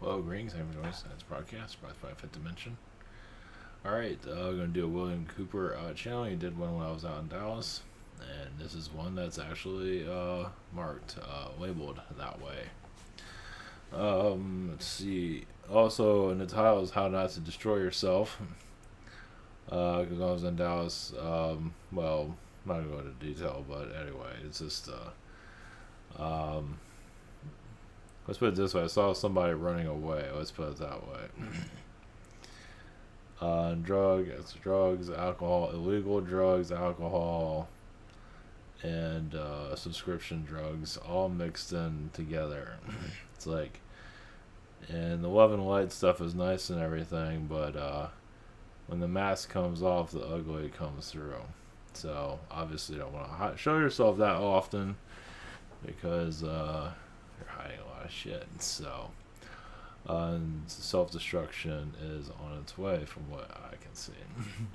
Hello, greetings. I'm joining us on this broadcast brought by Fifth Dimension. Alright, I'm going to do a William Cooper channel. He did one when I was out in Dallas. And this is one that's actually marked, labeled that way. Let's see. Also, in the title is How Not to Destroy Yourself. Because when I was in Dallas, well, I'm not going to go into detail, but anyway, it's just, let's put it this way. I saw somebody running away. Let's put it that way. Drugs, alcohol, illegal drugs, alcohol, and subscription drugs all mixed in together. It's like, and the love and light stuff is nice and everything, but when the mask comes off, the ugly comes through. So obviously, you don't want to show yourself that often because you're hiding a lot of shit. So self-destruction is on its way from what I can see,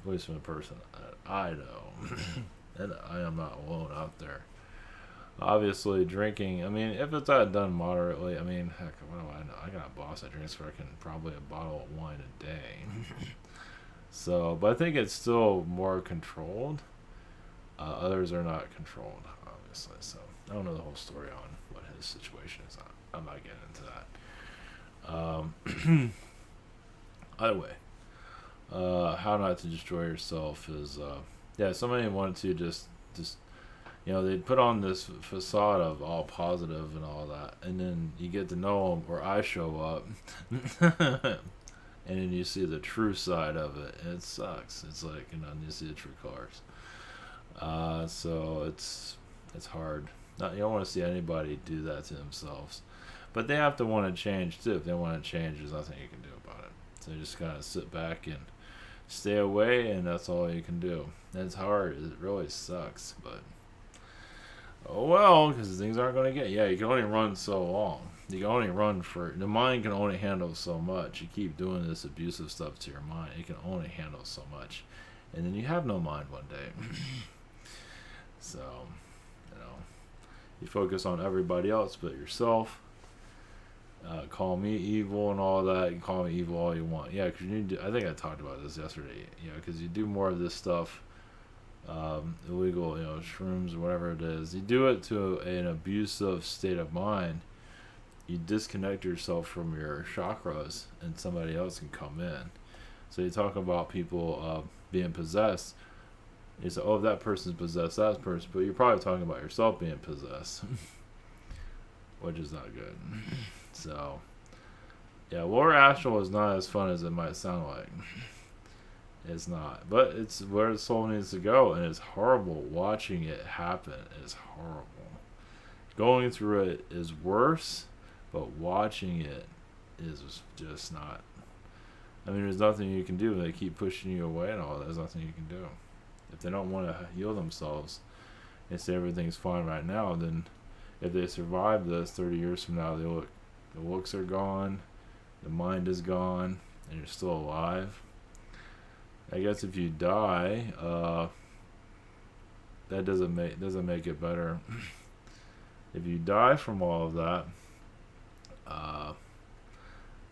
at least from the person that I know. And I am not alone out there. Obviously, drinking, I mean, if it's not done moderately, I mean, heck, what do I know? I got a boss that drinks probably a bottle of wine a day. So, but I think it's still more controlled. Others are not controlled, obviously. So, I don't know the whole story on what his situation is. I'm not getting into that. Either way, how not to destroy yourself is, yeah, somebody wanted to just, they put on this facade of all positive and all that, and then you get to know them, or I show up, and then you see the true side of it, and it sucks. It's like, you see the true colors. So it's hard. You don't want to see anybody do that to themselves. But they have to want to change too. If they want to change, there's nothing you can do about it. So you just gotta sit back and stay away, and that's all you can do. And it's hard. It really sucks, but oh well, because things aren't going to get. Yeah, you can only run so long. You can only run for the mind can only handle so much. You keep doing this abusive stuff to your mind, it can only handle so much, and then you have no mind one day. So, you focus on everybody else but yourself. Call me evil and all that. You can call me evil all you want. Yeah, because you need to, I think I talked about this yesterday. Because you do more of this stuff, illegal, shrooms or whatever it is. You do it to an abusive state of mind. You disconnect yourself from your chakras, and somebody else can come in. So you talk about people being possessed. You say, "Oh, if that person's possessed, that person," but you're probably talking about yourself being possessed, which is not good. So, yeah, lower astral is not as fun as it might sound like. It's not, but it's where the soul needs to go, and it's horrible watching it happen. It's horrible. Going through it is worse, but watching it is just not. I mean, there's nothing you can do. They keep pushing you away and all that. There's nothing you can do. If they don't want to heal themselves and say everything's fine right now, then if they survive this 30 years from now, the looks are gone, the mind is gone, and you're still alive. I guess if you die, that doesn't make it better. If you die from all of that,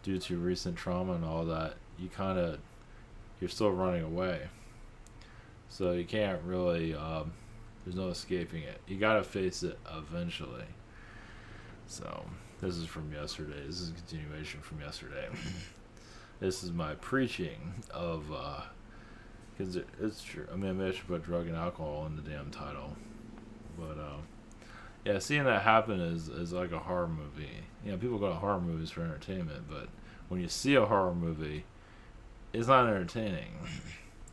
due to recent trauma and all that, you're still running away. So you can't really, there's no escaping it. You gotta face it eventually. So, this is from yesterday. This is a continuation from yesterday. This is my preaching of, because it's true. I mean, maybe I should put drug and alcohol in the damn title. But, yeah, seeing that happen is like a horror movie. People go to horror movies for entertainment, but when you see a horror movie, it's not entertaining.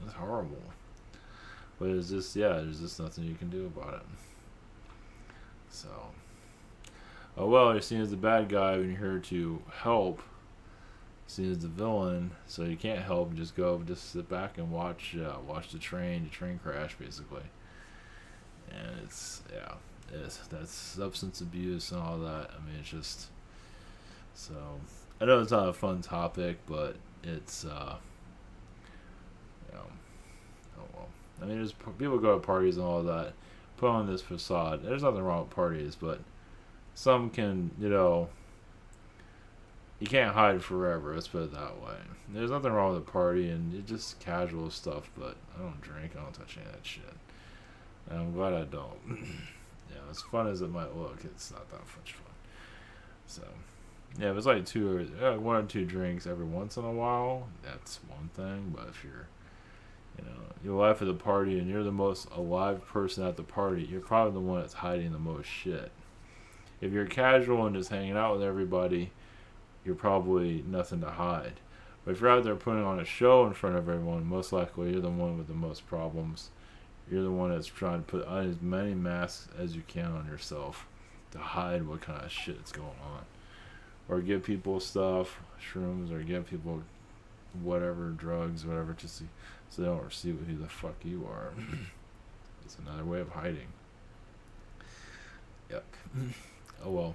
It's horrible. But it's just, there's just nothing you can do about it. So, oh well, you're seen as the bad guy when you're here to help. Seen as the villain, so you can't help. Just sit back and watch the train crash, basically. And that's substance abuse and all that. I mean, it's just, so, I know it's not a fun topic, but it's, oh well. I mean, there's people go to parties and all that, put on this facade. There's nothing wrong with parties, but some can, you can't hide forever. Let's put it that way. There's nothing wrong with the party, and it's just casual stuff. But I don't drink. I don't touch any of that shit. And I'm glad I don't. Yeah, as fun as it might look, it's not that much fun. So, yeah, if it's like one or two drinks every once in a while, that's one thing. But if you're life at the party and you're the most alive person at the party, you're probably the one that's hiding the most shit. If you're casual and just hanging out with everybody, you're probably nothing to hide. But if you're out there putting on a show in front of everyone, most likely you're the one with the most problems. You're the one that's trying to put on as many masks as you can on yourself to hide what kind of shit's going on. Or give people stuff, shrooms, or give people whatever, drugs, whatever, just so they don't see who the fuck you are. It's another way of hiding. Yuck. Oh well.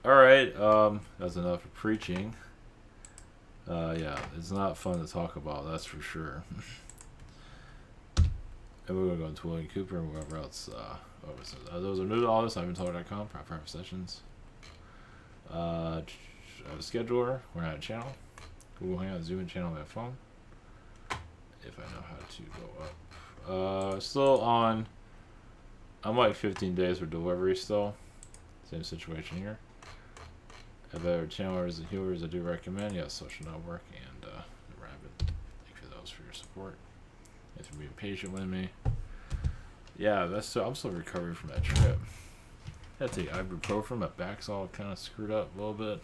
Alright, that's enough of preaching. Yeah, it's not fun to talk about, that's for sure. And we're going to go into William Cooper and whoever else. Those are new to all this. IvanTalk.com, private sessions. I have a scheduler. We're on a channel. Google Hangout, Zoom in channel on my phone. If I know how to go up. Still on. I'm like 15 days for delivery still. Same situation here. If other channelers and viewers I do recommend, yes, Social Network and the Rabbit. Thank you for those for your support. Thanks for being patient with me. Yeah, I'm still recovering from that trip. I had to take ibuprofen. My back's all kind of screwed up a little bit.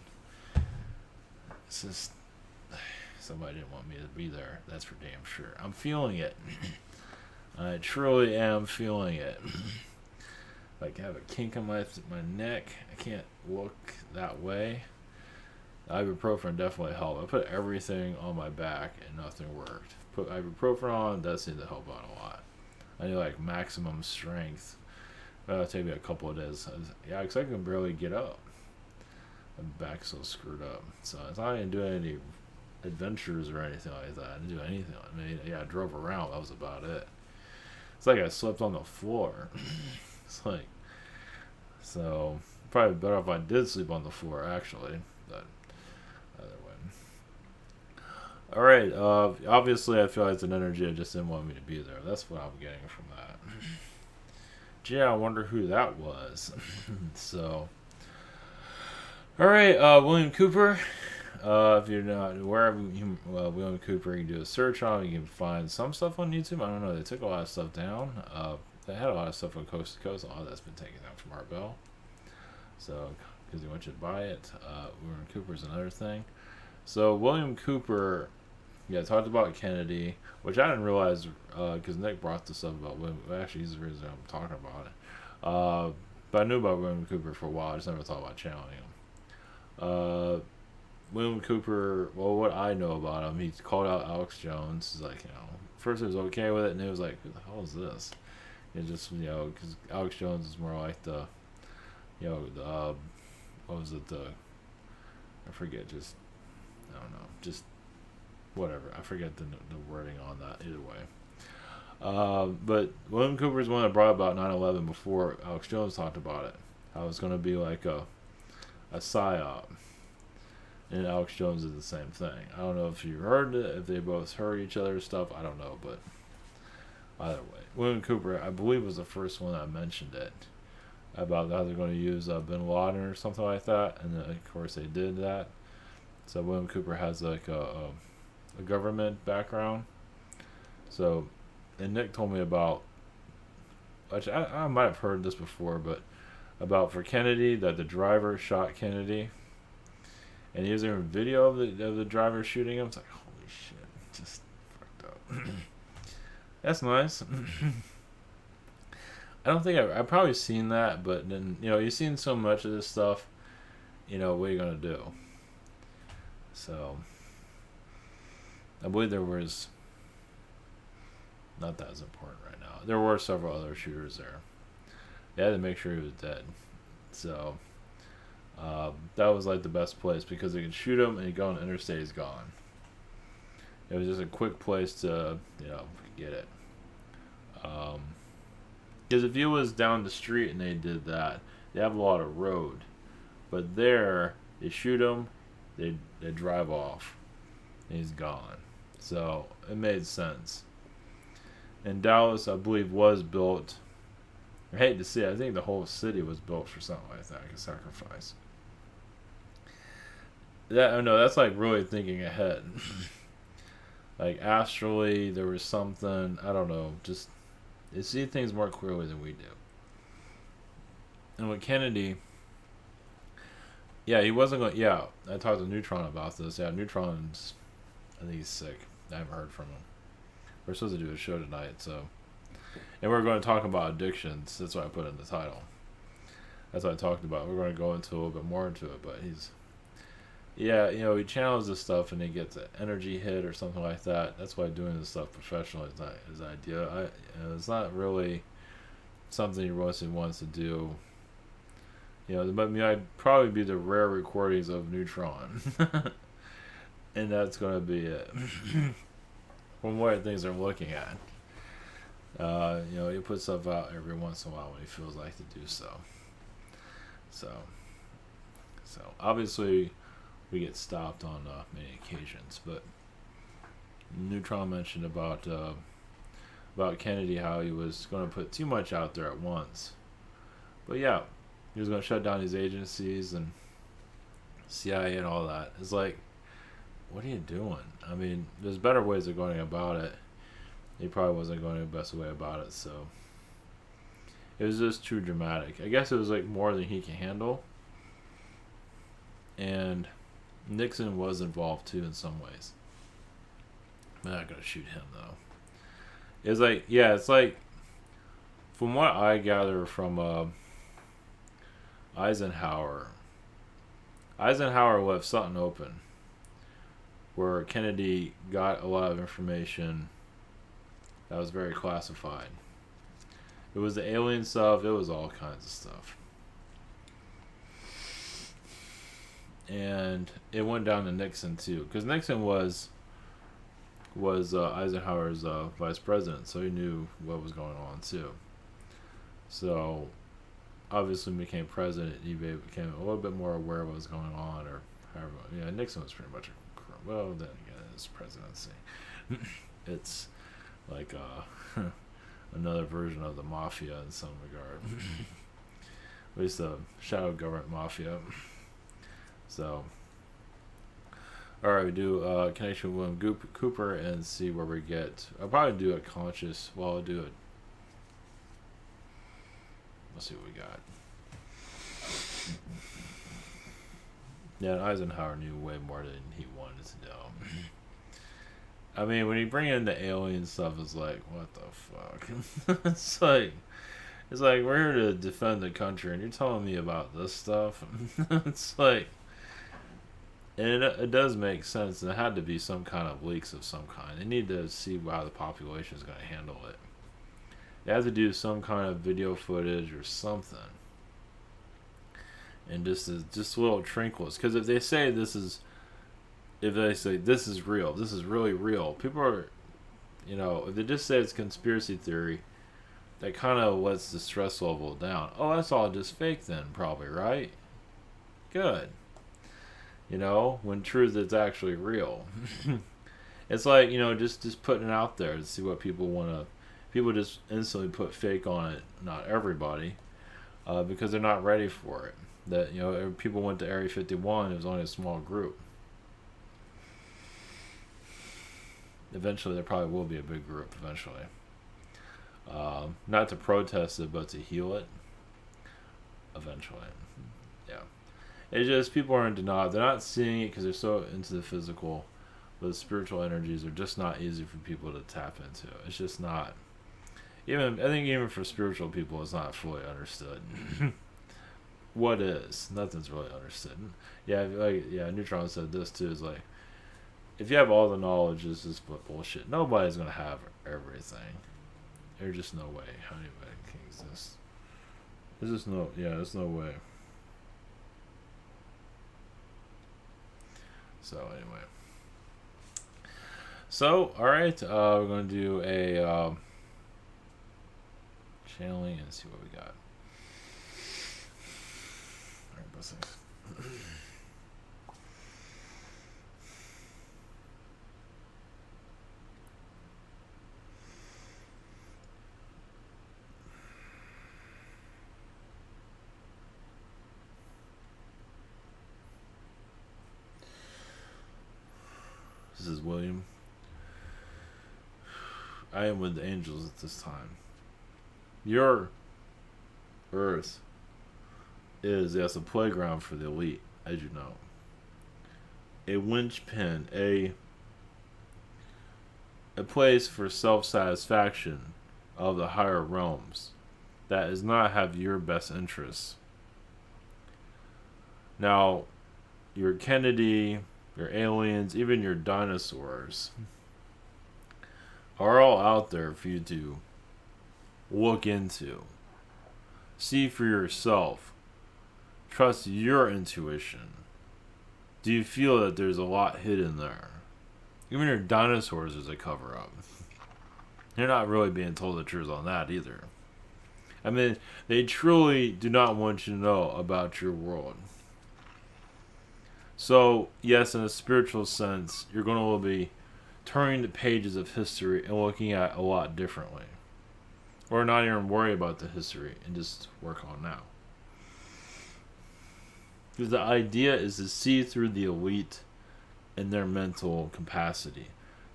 It's just somebody didn't want me to be there. That's for damn sure. I'm feeling it. I truly am feeling it. Like I have a kink in my neck. I can't look that way. The ibuprofen definitely helped. I put everything on my back and nothing worked. Put ibuprofen on, that seemed to help out a lot. I need like maximum strength. It'll take me a couple of days. Yeah, because I can barely get up. My back's so screwed up. So I didn't do any adventures or anything like that. I didn't do anything. I mean, yeah, I drove around. That was about it. It's like I slept on the floor. It's like, so probably better if I did sleep on the floor actually. But either way. All right. Obviously, I feel like it's an energy that just didn't want me to be there. That's what I'm getting from that. Gee, I wonder who that was. So, all right, William Cooper. If you're not aware of William Cooper, you can do a search on him. You can find some stuff on YouTube. I don't know. They took a lot of stuff down. They had a lot of stuff on Coast to Coast. A lot of that's been taken down from Art Bell. So, because they want you to buy it. William Cooper's another thing. So, William Cooper, yeah, talked about Kennedy, which I didn't realize because Nick brought this up about William. Actually, he's the reason I'm talking about it. But I knew about William Cooper for a while. I just never thought about channeling him. William Cooper, well, what I know about him, he called out Alex Jones. He's like, first he was okay with it, and he was like, who the hell is this? It just, because Alex Jones is more like the, what was it, I forget, just, I don't know, just whatever. I forget the wording on that, either way. But William Cooper is one that brought about 9/11 before Alex Jones talked about it. How it was going to be like a psyop. And Alex Jones is the same thing. I don't know if you heard it, if they both heard each other's stuff. I don't know, but either way. William Cooper, I believe, was the first one that mentioned it. About how they're going to use Bin Laden or something like that. And then, of course, they did that. So William Cooper has like a government background. So, and Nick told me about, which I might have heard this before, but about for Kennedy, that the driver shot Kennedy. And he was there a video of the driver shooting him. It's like, holy shit, just fucked up. That's nice. I don't think I've probably seen that, but then, you've seen so much of this stuff, what are you going to do? So, I believe there was, not that as important right now. There were several other shooters there. They had to make sure he was dead. So, that was like the best place because they could shoot him and he'd go on the interstate, he's gone. It was just a quick place to, get it. Because if it was down the street and they did that, they have a lot of road. But there, they shoot him, they drive off, and he's gone. So it made sense. And Dallas, I believe, was built. I hate to see it. I think the whole city was built for something like that, like a sacrifice. That no, that's like really thinking ahead. Like astrally, there was something, I don't know. Just they see things more clearly than we do. And with Kennedy, yeah, he wasn't going. Yeah, I talked to Neutron about this. Yeah, Neutron's, I think he's sick. I haven't heard from him. We're supposed to do a show tonight, so, and we're going to talk about addictions. That's what I put in the title. That's what I talked about. We're going to go into a little bit more into it, but he's, yeah, he channels this stuff and he gets an energy hit or something like that. That's why doing this stuff professionally is not his idea. It's not really something he really wants to do. But I'd probably be the rare recordings of Neutron, and that's going to be it. From what things I'm looking at, he puts stuff out every once in a while when he feels like to do so. So obviously we get stopped on many occasions, but Neutron mentioned about Kennedy, how he was going to put too much out there at once. But yeah, he was going to shut down these agencies and CIA and all that. It's like, what are you doing? I mean, there's better ways of going about it. He probably wasn't going the best way about it, so it was just too dramatic. I guess it was like more than he can handle. And Nixon was involved too in some ways. I'm not gonna shoot him though. It's like from what I gather from Eisenhower left something open where Kennedy got a lot of information that was very classified. It was the alien stuff, it was all kinds of stuff. And it went down to Nixon too, because Nixon was Eisenhower's vice president, so he knew what was going on too. So obviously, when he became president, he became a little bit more aware of what was going on, or however. Yeah, Nixon was pretty much then again, his presidency. It's like another version of the mafia in some regard. At least the shadow government mafia. So, alright, we do connection with William Cooper and see where we get. I'll probably do a conscious. Well, I'll do it. Let's see what we got. Yeah, Eisenhower knew way more than he wanted to know. I mean, when you bring in the alien stuff, it's like, what the fuck? it's like we're here to defend the country, and you're telling me about this stuff. It's like, and it does make sense. And it had to be some kind of leaks of some kind. They need to see how the population is going to handle it. They have to do some kind of video footage or something. And just little trinkles. Because if they say this is real, this is really real, people are, if they just say it's conspiracy theory, that kind of lets the stress level down. Oh, that's all just fake then, probably, right? Good. When truth is actually real. It's like, just putting it out there to see what people want to. People just instantly put fake on it. Not everybody, because they're not ready for it. That people went to Area 51. It was only a small group. Eventually, there probably will be a big group. Eventually, not to protest it, but to heal it. Eventually, yeah. It's just people are in denial. They're not seeing it because they're so into the physical, but the spiritual energies are just not easy for people to tap into. It's just not. I think even for spiritual people, it's not fully understood. What is? Nothing's really understood. Yeah, Neutron said this too. Is like, if you have all the knowledge, this is bullshit. Nobody's gonna have everything. There's just no way how anybody can exist. There's no way. So anyway. So alright, we're gonna do a channeling and see what we got. Alright, blessings. This is William. I am with the angels at this time. Your Earth is, yes, a playground for the elite, as you know. A linchpin, a place for self-satisfaction of the higher realms that does not have your best interests. Now, your Kennedy, your aliens, even your dinosaurs are all out there for you to look into. See for yourself. Trust your intuition. Do you feel that there's a lot hidden there? Even your dinosaurs is a cover up. They're not really being told the truth on that either. I mean, they truly do not want you to know about your world. So, yes, in a spiritual sense, you're going to be turning the pages of history and looking at a lot differently. Or not even worry about the history and just work on now. Because the idea is to see through the elite and their mental capacity.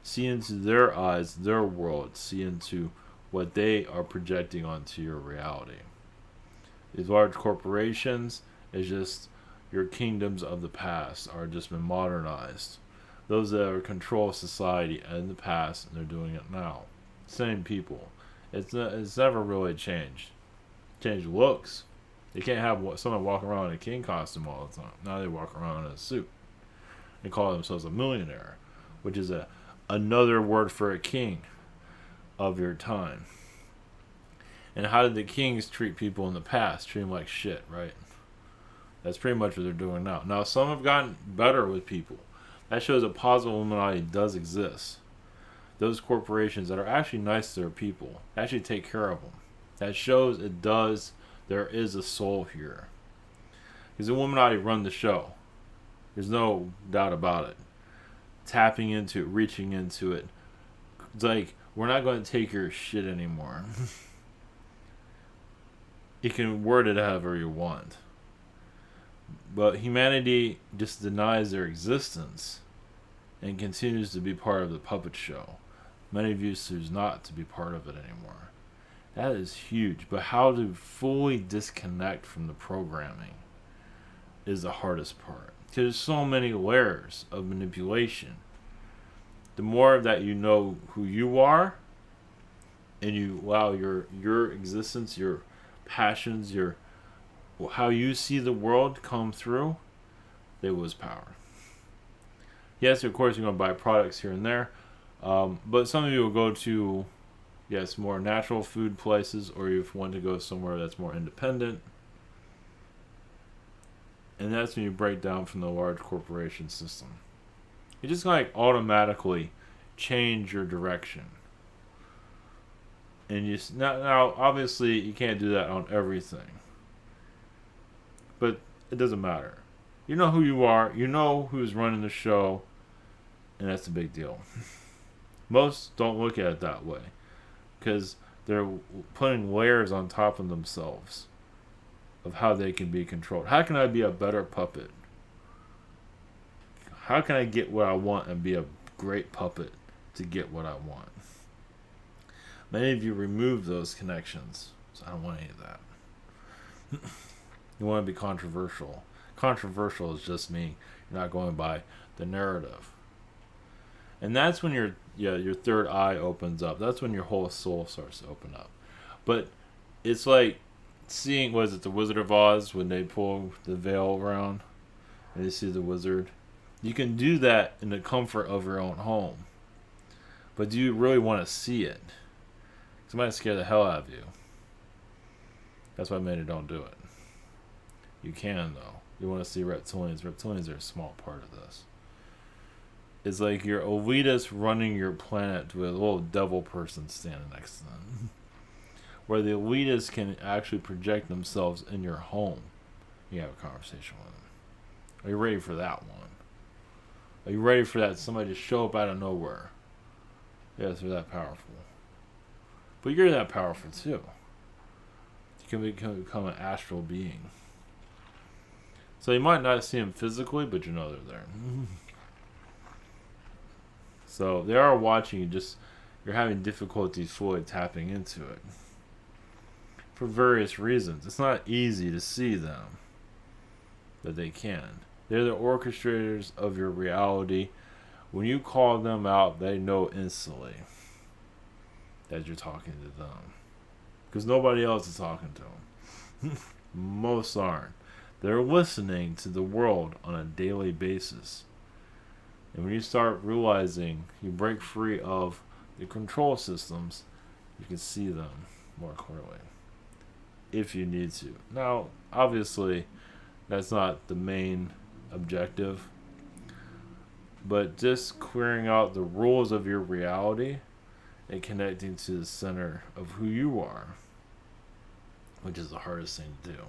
See into their eyes, their world. See into what they are projecting onto your reality. These large corporations is just your kingdoms of the past are just been modernized. Those that are control society in the past, and they're doing it now. Same people. It's never really changed. Changed looks. You can't have someone walk around in a king costume all the time. Now they walk around in a suit. They call themselves a millionaire, which is another word for a king of your time. And how did the kings treat people in the past? Treat them like shit, right? That's pretty much what they're doing now. Now, some have gotten better with people. That shows a positive Illuminati does exist. Those corporations that are actually nice to their people, actually take care of them. That shows there is a soul here. Because the Illuminati run the show. There's no doubt about it. Tapping into it, reaching into it. It's like, we're not going to take your shit anymore. You can word it however you want. But humanity just denies their existence and continues to be part of the puppet show. Many of you choose not to be part of it anymore. That is huge. But how to fully disconnect from the programming is the hardest part. Because there's so many layers of manipulation. The more that you know who you are, and you allow your existence, your passions, how you see the world come through, there was power. Yes, of course, you're going to buy products here and there. But some of you will go to, yes, more natural food places, or you want to go somewhere that's more independent. And that's when you break down from the large corporation system. You just like automatically change your direction. And now obviously you can't do that on everything. But it doesn't matter. You know who you are, you know who's running the show, and that's a big deal. Most don't look at it that way because they're putting layers on top of themselves of how they can be controlled. How can I be a better puppet? How can I get what I want and be a great puppet to get what I want? Many of you remove those connections, so I don't want any of that. You want to be controversial. Controversial is just me. You're not going by the narrative. And that's when your third eye opens up. That's when your whole soul starts to open up. But it's like seeing, was it the Wizard of Oz when they pull the veil around and you see the wizard? You can do that in the comfort of your own home. But do you really want to see it? It might scare the hell out of you. That's why many don't do it. You can, though. You want to see reptilians. Reptilians are a small part of this. It's like your elitists running your planet with a little devil person standing next to them. Where the elitists can actually project themselves in your home. You have a conversation with them. Are you ready for that one? Are you ready for that somebody to show up out of nowhere? Yes, they're that powerful. But you're that powerful too. You can become an astral being. So you might not see them physically, but you know they're there. So they are watching you, just you're having difficulties fully tapping into it for various reasons. It's not easy to see them, but they can. They're the orchestrators of your reality. When you call them out, they know instantly that you're talking to them. Because nobody else is talking to them. Most aren't. They're listening to the world on a daily basis. And when you start realizing you break free of the control systems, you can see them more clearly. If you need to. Now, obviously, that's not the main objective. But just clearing out the rules of your reality and connecting to the center of who you are, which is the hardest thing to do.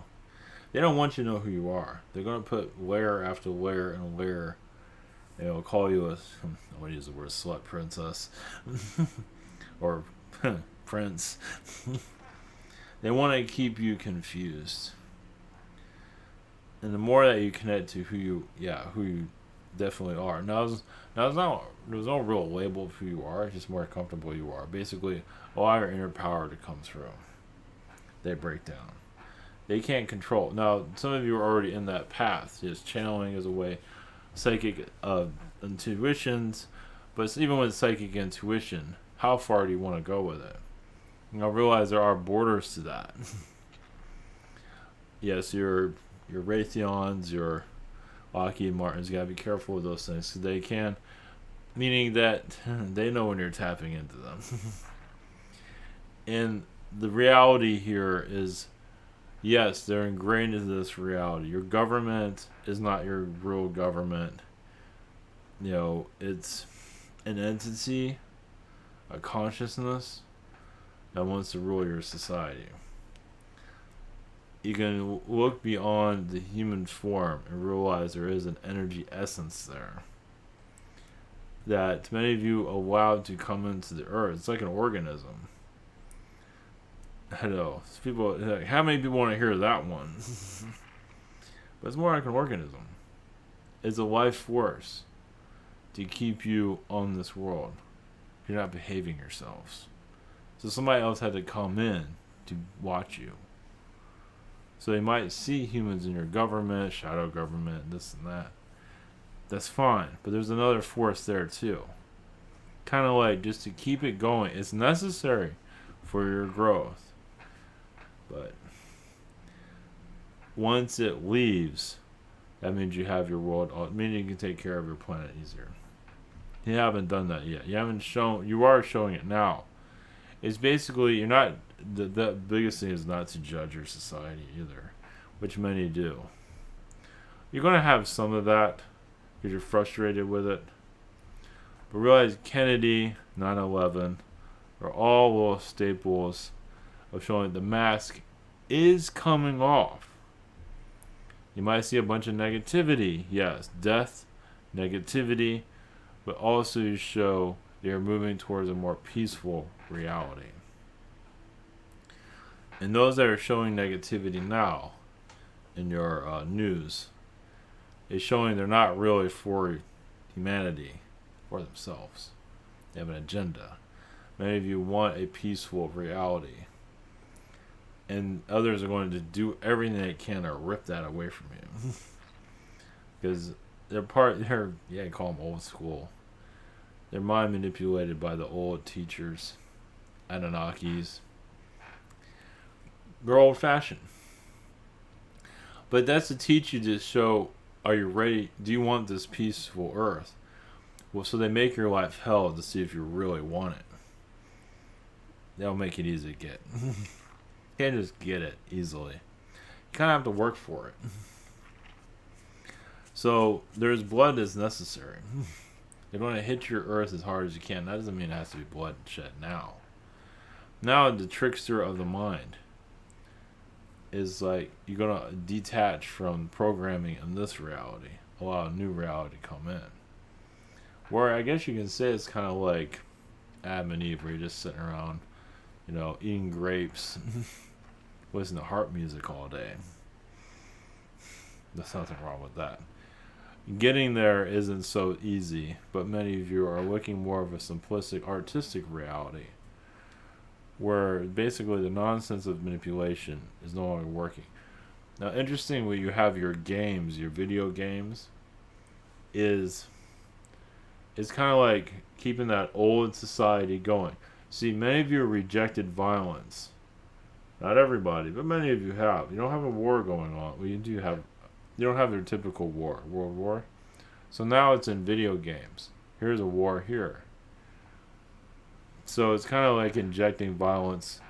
They don't want you to know who you are. They're going to put layer after layer and layer. And they'll call you a, I want to use the word slut princess, or prince. They want to keep you confused. And the more that you connect to who you definitely are. There's no real label of who you are. It's just more comfortable you are. Basically, allow your inner power to come through. They break down. They can't control. Now, some of you are already in that path. Just channeling is a way, psychic intuitions. But even with psychic intuition, how far do you want to go with it? Now, realize there are borders to that. Yes, your Raytheons, your Lockheed Martins, you gotta be careful with those things. So they can, meaning that they know when you're tapping into them. And the reality here is, yes, they're ingrained into this reality. Your government is not your real government. It's an entity, a consciousness that wants to rule your society. You can look beyond the human form and realize there is an energy essence there that many of you allowed to come into the earth. It's like an organism. I know. People, like, how many people want to hear that one? But it's more like an organism. It's a life force to keep you on this world. You're not behaving yourselves. So somebody else had to come in to watch you. So they might see humans in your government, shadow government, this and that. That's fine. But there's another force there too. Kind of like just to keep it going. It's necessary for your growth. But once it leaves, that means you have your world. It means you can take care of your planet easier. You haven't done that yet. You are showing it now. It's basically, you're not, the biggest thing is not to judge your society either, which many do. You're going to have some of that because you're frustrated with it. But realize Kennedy, 9/11 are all little staples of showing the mask is coming off. You might see a bunch of negativity, yes, death, negativity, but also show they're moving towards a more peaceful reality. And those that are showing negativity now in your news is showing they're not really for humanity, for themselves. They have an agenda. Many of you want a peaceful reality. And others are going to do everything they can to rip that away from you. Because you call them old school. They're mind manipulated by the old teachers, Anunnakis. They're old fashioned. But that's to teach you to show, are you ready? Do you want this peaceful earth? Well, so they make your life hell to see if you really want it. They'll make it easy to get. You can't just get it easily. You kind of have to work for it. So there's blood that's necessary. You're going to hit your earth as hard as you can. That doesn't mean it has to be bloodshed now. Now the trickster of the mind is like you're going to detach from programming in this reality. Allow a new reality to come in. Where I guess you can say it's kind of like Adam and Eve, where you're just sitting around, eating grapes, listening to harp music all day. There's nothing wrong with that. getting there isn't so easy, but many of you are looking more of a simplistic, artistic reality where basically the nonsense of manipulation is no longer working. Now, interestingly, you have your games, your video games, is it's kind of like keeping that old society going. See, many of you rejected violence. Not everybody, but many of you have. You don't have a war going on. Well, you do have. You don't have your typical war, world war. So now it's in video games. Here's a war here. So it's kind of like injecting violence,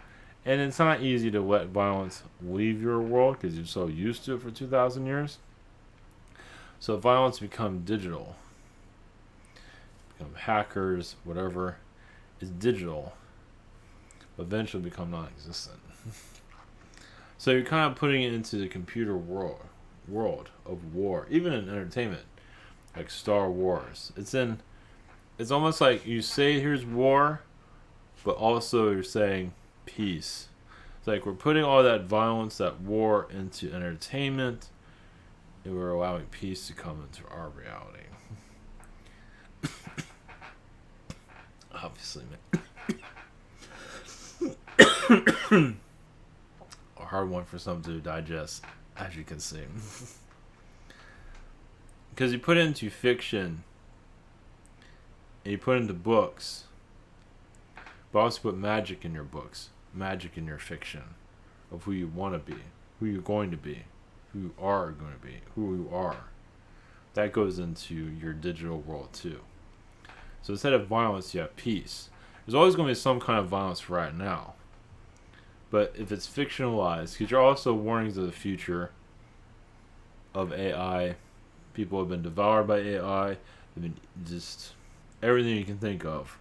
and it's not easy to let violence leave your world because you're so used to it for 2,000 years. So violence become digital, become hackers, whatever is digital, eventually become non-existent. So you're kind of putting it into the computer world of war, even in entertainment, like Star Wars. It's almost like you say here's war, but also you're saying peace. It's like we're putting all that violence, that war into entertainment, and we're allowing peace to come into our reality. Obviously, man. A hard one for some to digest, as you can see. Because you put it into fiction, and you put it into books, but also put magic in your books, magic in your fiction, of who you want to be, who you're going to be, who you are going to be, who you are. That goes into your digital world too. So instead of violence, you have peace. There's always going to be some kind of violence right now. But if it's fictionalized, because you're also warnings of the future of AI, people have been devoured by AI, they've been just everything you can think of.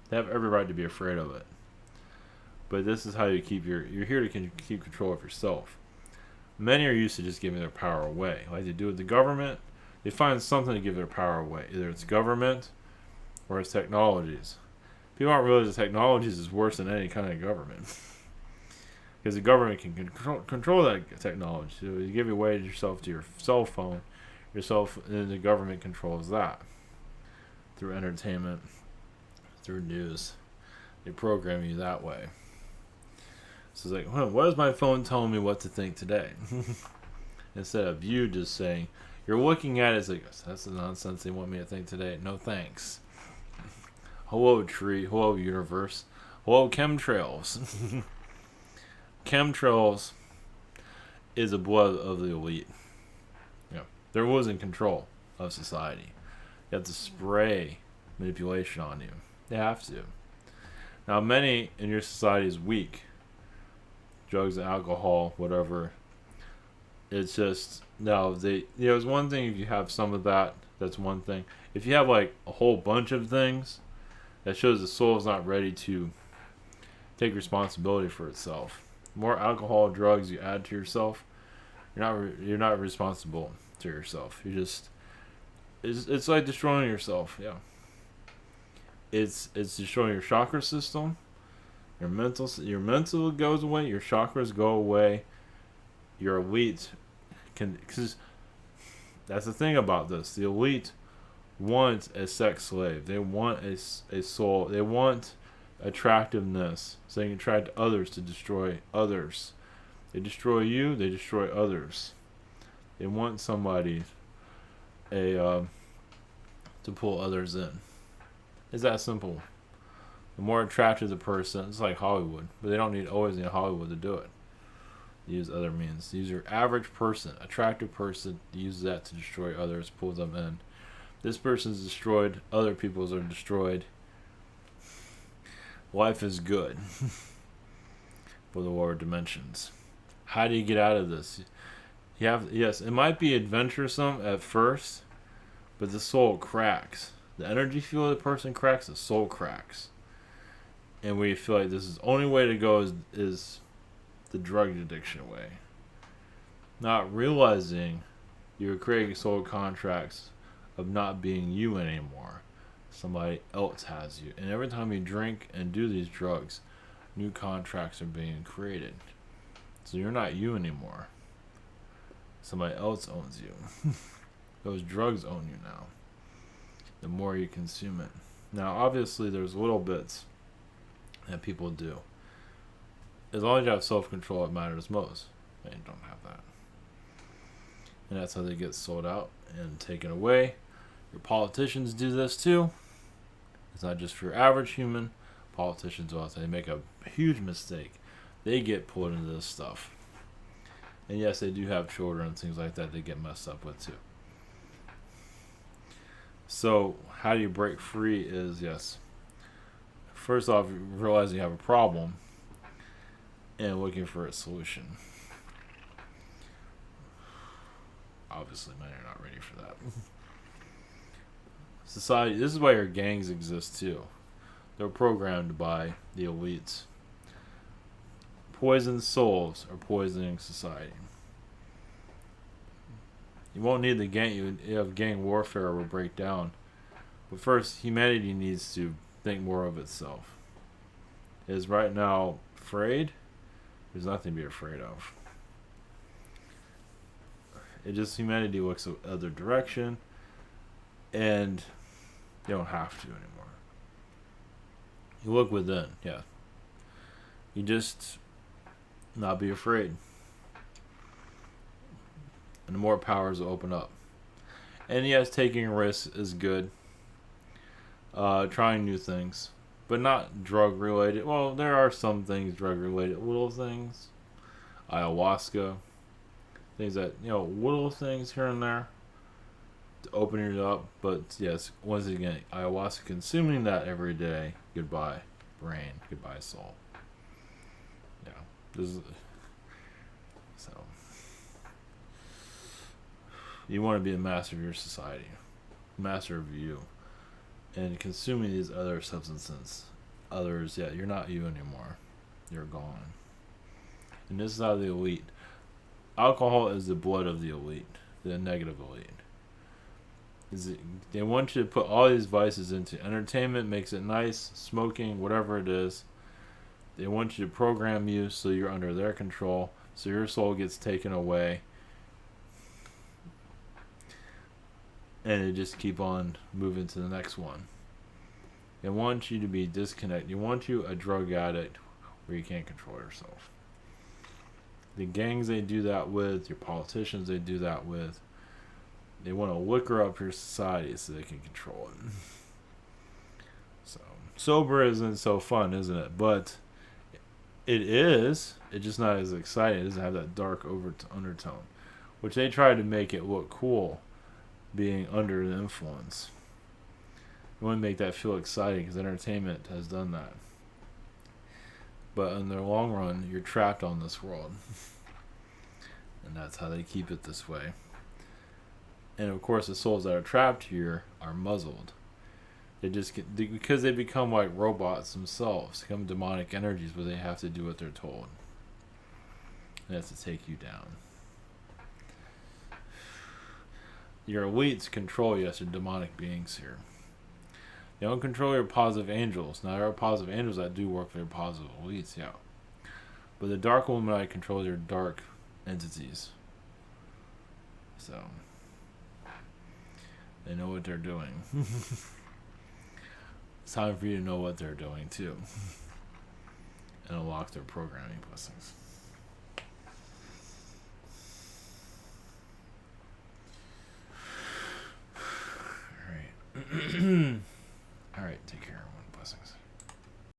They have every right to be afraid of it. But this is how you keep you're here to keep control of yourself. Many are used to just giving their power away. Like they do with the government, they find something to give their power away. Either it's government or it's technologies. People don't realize the technologies is worse than any kind of government. Because the government can control that technology. So you give away yourself to your cell phone, and the government controls that. Through entertainment, through news. They program you that way. So it's like, what is my phone telling me what to think today? Instead of you just saying, you're looking at it, it's like, that's the nonsense they want me to think today. No thanks. Hello tree, hello universe, hello chemtrails. Chemtrails is a blood of the elite. Yeah, they're losing control of society. You have to spray manipulation on you. They have to. Now, many in your society is weak. Drugs, alcohol, whatever. It's just no. It's one thing if you have some of that. That's one thing. If you have like a whole bunch of things, that shows the soul is not ready to take responsibility for itself. More alcohol, drugs you add to yourself, you're not responsible to yourself. It's like destroying yourself. Yeah. It's destroying your chakra system. Your mental goes away. Your chakras go away. Your elite because that's the thing about this. The elite want a sex slave. They want a soul. They want attractiveness, so they can attract others to destroy others. They destroy you, they destroy others. They want somebody to pull others in. It's that simple. The more attractive the person, it's like Hollywood, but they don't always need Hollywood to do it. They use other means. They use your average person, attractive person, use that to destroy others, pull them in. This person's destroyed, other people's are destroyed. Life is good for the lower dimensions. How do you get out of this? Yes, it might be adventuresome at first, but the soul cracks. The energy field of the person cracks, the soul cracks. And we feel like this is the only way to go is the drug addiction way. Not realizing you're creating soul contracts of not being you anymore. Somebody else has you. And every time you drink and do these drugs, new contracts are being created. So you're not you anymore. Somebody else owns you. Those drugs own you now. The more you consume it. Now, obviously, there's little bits that people do. As long as you have self-control, it matters most. And you don't have that. And that's how they get sold out and taken away. Your politicians do this too. It's not just for your average human. Politicians also, they make a huge mistake. They get pulled into this stuff. And yes, they do have children and things like that they get messed up with too. So, how do you break free is, yes, first off, you realize you have a problem and looking for a solution. Obviously, men are not ready for that. Society, this is why your gangs exist too. They're programmed by the elites. Poisoned souls are poisoning society. You won't need the gang. You have gang warfare will break down. But first, humanity needs to think more of itself. It is right now afraid. There's nothing to be afraid of. It just, humanity looks the other direction, and you don't have to anymore. You look within, yeah. You just not be afraid. And the more powers will open up. And yes, taking risks is good. Trying new things. But not drug related. Well, there are some things drug related. Little things. Ayahuasca. Things that, little things here and there. To open it up. But yes, once again, ayahuasca, consuming that every day. Goodbye, brain. Goodbye, soul. Yeah. This is... So... You want to be a master of your society, master of you, and consuming these other substances. Others, yeah, you're not you anymore. You're gone. And this is how the elite. Alcohol is the blood of the elite, the negative elite. They want you to put all these vices into entertainment, makes it nice, smoking, whatever it is. They want you to program you so you're under their control, so your soul gets taken away. And it just keep on moving to the next one. They want you to be disconnected. They want you a drug addict where you can't control yourself. The gangs they do that with, your politicians they do that with, they want to liquor up your society so they can control it. So, sober isn't so fun, isn't it? But it is. It's just not as exciting. It doesn't have that dark undertone, which they try to make it look cool. Being under the influence. You want to make that feel exciting because entertainment has done that. But in the long run, you're trapped on this world. And that's how they keep it this way. And of course, the souls that are trapped here are muzzled. They just get, because they become like robots themselves, become demonic energies, but they have to do what they're told. And that's to take you down. Your elites control you as your demonic beings here. They don't control your positive angels. Now, there are positive angels that do work for your positive elites, yeah. But the dark Illuminati controls your dark entities. So, they know what they're doing. It's time for you to know what they're doing, too. And unlock their programming blessings. All right, take care, everyone. Blessings.